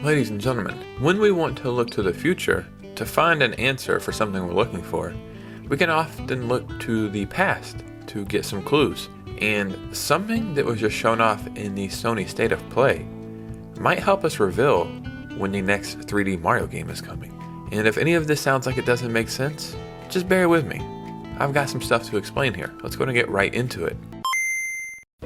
Ladies and gentlemen, when we want to look to the future to find an answer for something we're looking for, we can often look to the past to get some clues. And something that was just shown off in the Sony State of Play might help us reveal when the next 3D Mario game is coming. And if any of this sounds like it doesn't make sense, just bear with me. I've got some stuff to explain here. Let's go and get right into it.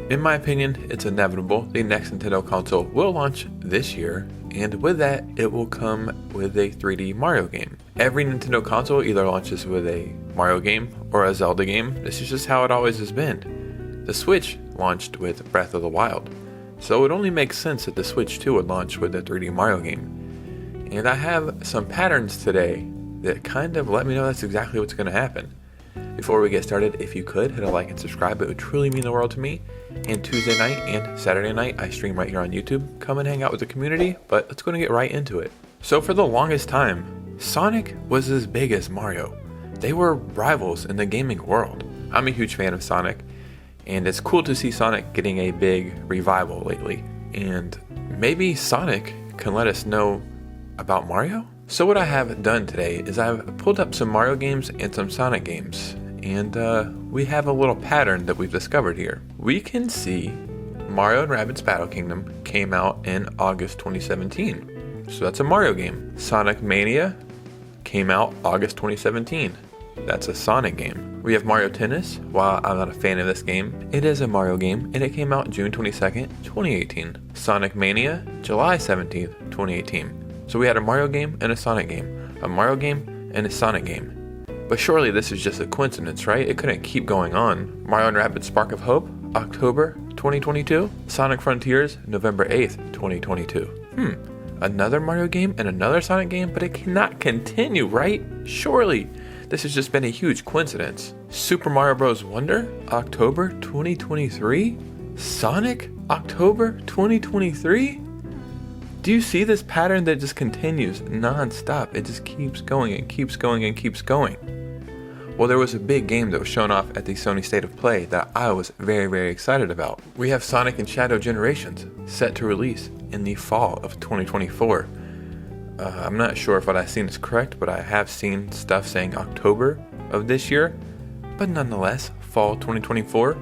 In my opinion, it's inevitable the next Nintendo console will launch this year, and with that, it will come with a 3D Mario game. Every Nintendo console either launches with a Mario game or a Zelda game. This is just how it always has been. The Switch launched with Breath of the Wild, so it only makes sense that the Switch 2 would launch with a 3D Mario game. And I have some patterns today that kind of let me know that's exactly what's going to happen. Before we get started, if you could, hit a like and subscribe. It would truly mean the world to me. And Tuesday night and Saturday night, I stream right here on YouTube. Come and hang out with the community, but let's go and get right into it. So for the longest time, Sonic was as big as Mario. They were rivals in the gaming world. I'm a huge fan of Sonic, and it's cool to see Sonic getting a big revival lately. And maybe Sonic can let us know about Mario? So what I have done today is I've pulled up some Mario games and some Sonic games, and we have a little pattern that we've discovered here. We can see Mario & Rabbids Battle Kingdom came out in August 2017, so that's a Mario game. Sonic Mania came out August 2017. That's a Sonic game. We have Mario Tennis. While I'm not a fan of this game, it is a Mario game, and it came out June 22nd, 2018. Sonic Mania, July 17th, 2018. So we had a Mario game and a Sonic game, a Mario game and a Sonic game. But surely this is just a coincidence, right? It couldn't keep going on. Mario & Rabbids Spark of Hope, October 2022. Sonic Frontiers, November 8th, 2022. Another Mario game and another Sonic game, but it cannot continue, right? Surely this has just been a huge coincidence. Super Mario Bros. Wonder, October 2023. Sonic, October 2023. Do you see this pattern that just continues non-stop? It just keeps going and keeps going and keeps going. Well, there was a big game that was shown off at the Sony State of Play that I was very, very excited about. We have Sonic and Shadow Generations set to release in the fall of 2024. I'm not sure if what I've seen is correct, but I have seen stuff saying October of this year, but nonetheless, fall 2024.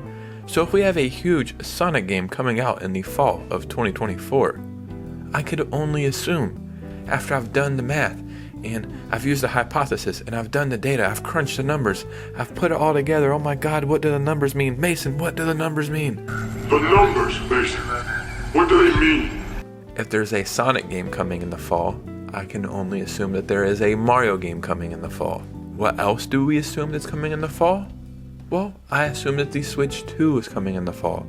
So if we have a huge Sonic game coming out in the fall of 2024, I could only assume, after I've done the math, and I've used the hypothesis, and I've done the data, I've crunched the numbers, I've put it all together. Oh my God, what do the numbers mean? Mason, what do the numbers mean? The numbers, Mason. What do they mean? If there's a Sonic game coming in the fall, I can only assume that there is a Mario game coming in the fall. What else do we assume that's coming in the fall? Well, I assume that the Switch 2 is coming in the fall.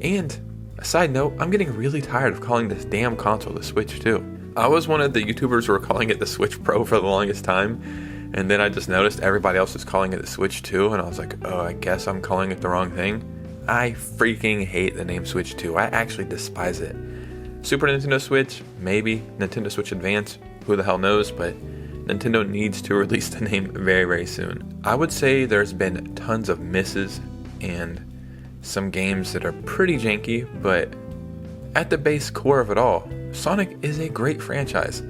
And a side note, I'm getting really tired of calling this damn console the Switch 2. I was one of the YouTubers who were calling it the Switch Pro for the longest time, and then I just noticed everybody else was calling it the Switch 2, and I was like, oh, I guess I'm calling it the wrong thing. I freaking hate the name Switch 2. I actually despise it. Super Nintendo Switch, maybe. Nintendo Switch Advance, who the hell knows, but Nintendo needs to release the name very, very soon. I would say there's been tons of misses and some games that are pretty janky, but at the base core of it all, Sonic is a great franchise.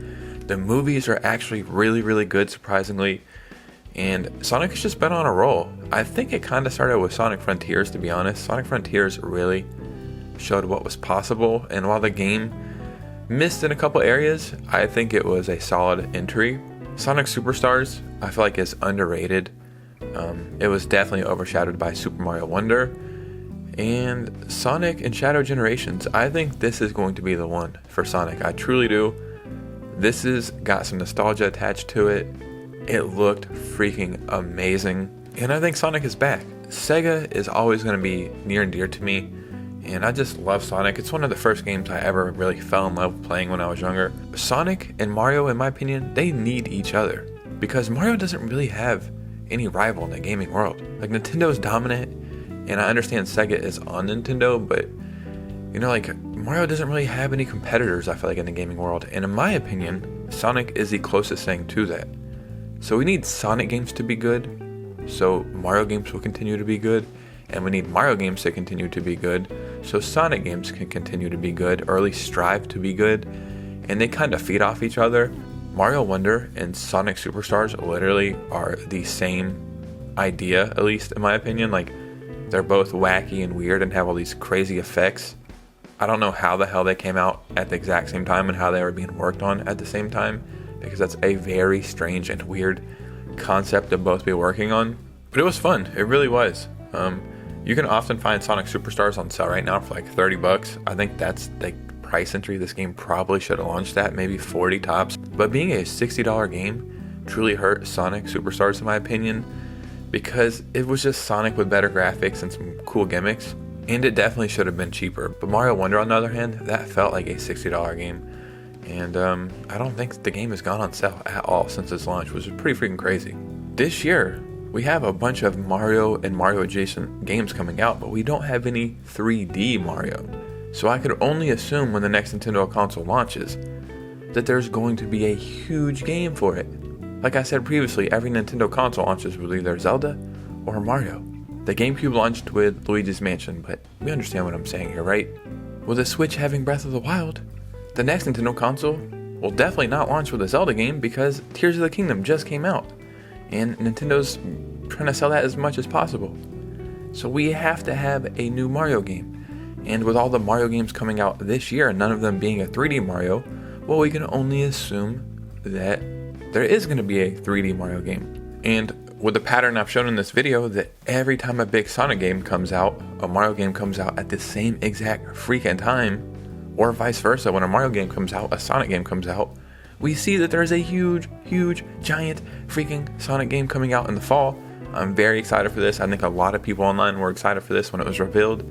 The movies are actually really, really good, surprisingly, and Sonic has just been on a roll. I think it kind of started with Sonic Frontiers, to be honest. Sonic Frontiers really showed what was possible, and while the game missed in a couple areas, I think it was a solid entry. Sonic Superstars, I feel like, is underrated. It was definitely overshadowed by Super Mario Wonder. And Sonic and Shadow Generations, I think this is going to be the one for Sonic. I truly do. This has got some nostalgia attached to it. It looked freaking amazing. And I think Sonic is back. Sega is always going to be near and dear to me. And I just love Sonic. It's one of the first games I ever really fell in love with playing when I was younger. Sonic and Mario, in my opinion, they need each other. Because Mario doesn't really have any rival in the gaming world. Like, Nintendo is dominant. And I understand Sega is on Nintendo, but, you know, like, Mario doesn't really have any competitors, I feel like, in the gaming world. And in my opinion, Sonic is the closest thing to that. So we need Sonic games to be good, so Mario games will continue to be good. And we need Mario games to continue to be good, so Sonic games can continue to be good, or at least strive to be good. and they kind of feed off each other. Mario Wonder and Sonic Superstars literally are the same idea, at least in my opinion. Like, they're both wacky and weird and have all these crazy effects. I don't know how the hell they came out at the exact same time and how they were being worked on at the same time, because that's a very strange and weird concept to both be working on. But it was fun. It really was. You can often find Sonic Superstars on sale right now for like $30. I think that's the price entry this game probably should have launched at, maybe 40 tops. But being a $60 game truly hurt Sonic Superstars in my opinion, because it was just Sonic with better graphics and some cool gimmicks, and it definitely should have been cheaper. But Mario Wonder, on the other hand, that felt like a $60 game, and I don't think the game has gone on sale at all since its launch, which is pretty freaking crazy. This year, we have a bunch of Mario and Mario adjacent games coming out, but we don't have any 3D Mario. So I could only assume when the next Nintendo console launches that there's going to be a huge game for it. Like I said previously, every Nintendo console launches with either Zelda or Mario. The GameCube launched with Luigi's Mansion, but we understand what I'm saying here, right? With the Switch having Breath of the Wild, the next Nintendo console will definitely not launch with a Zelda game because Tears of the Kingdom just came out, and Nintendo's trying to sell that as much as possible. So we have to have a new Mario game. And with all the Mario games coming out this year, and none of them being a 3D Mario, well, we can only assume that there is going to be a 3D Mario game. And with the pattern I've shown in this video, that every time a big Sonic game comes out, a Mario game comes out at the same exact freaking time, or vice versa, when a Mario game comes out, a Sonic game comes out, we see that there's a huge, giant freaking Sonic game coming out in the fall. I'm very excited for this. I think a lot of people online were excited for this when it was revealed.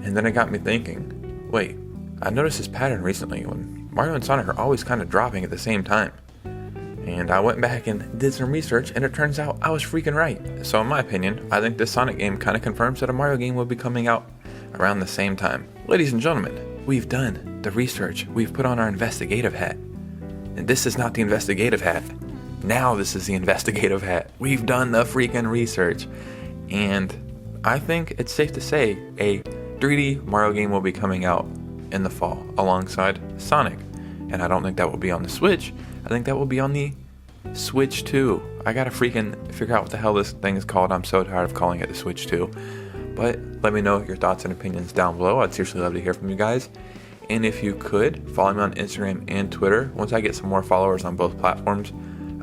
And then it got me thinking, wait, I noticed this pattern recently when Mario and Sonic are always kind of dropping at the same time. And I went back and did some research, and it turns out I was freaking right. So in my opinion, I think this Sonic game kind of confirms that a Mario game will be coming out around the same time. Ladies and gentlemen, we've done the research. We've put on our investigative hat. And this is not the investigative hat. Now this is the investigative hat. We've done the freaking research. And I think it's safe to say a 3D Mario game will be coming out in the fall alongside Sonic. And I don't think that will be on the Switch. I think that will be on the Switch 2. I gotta freaking figure out what the hell this thing is called. I'm so tired of calling it the Switch 2. But let me know your thoughts and opinions down below. I'd seriously love to hear from you guys. And if you could, follow me on Instagram and Twitter. Once I get some more followers on both platforms,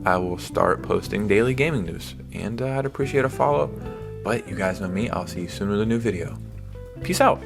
I will start posting daily gaming news. And I'd appreciate a follow. But you guys know me. I'll see you soon with a new video. Peace out.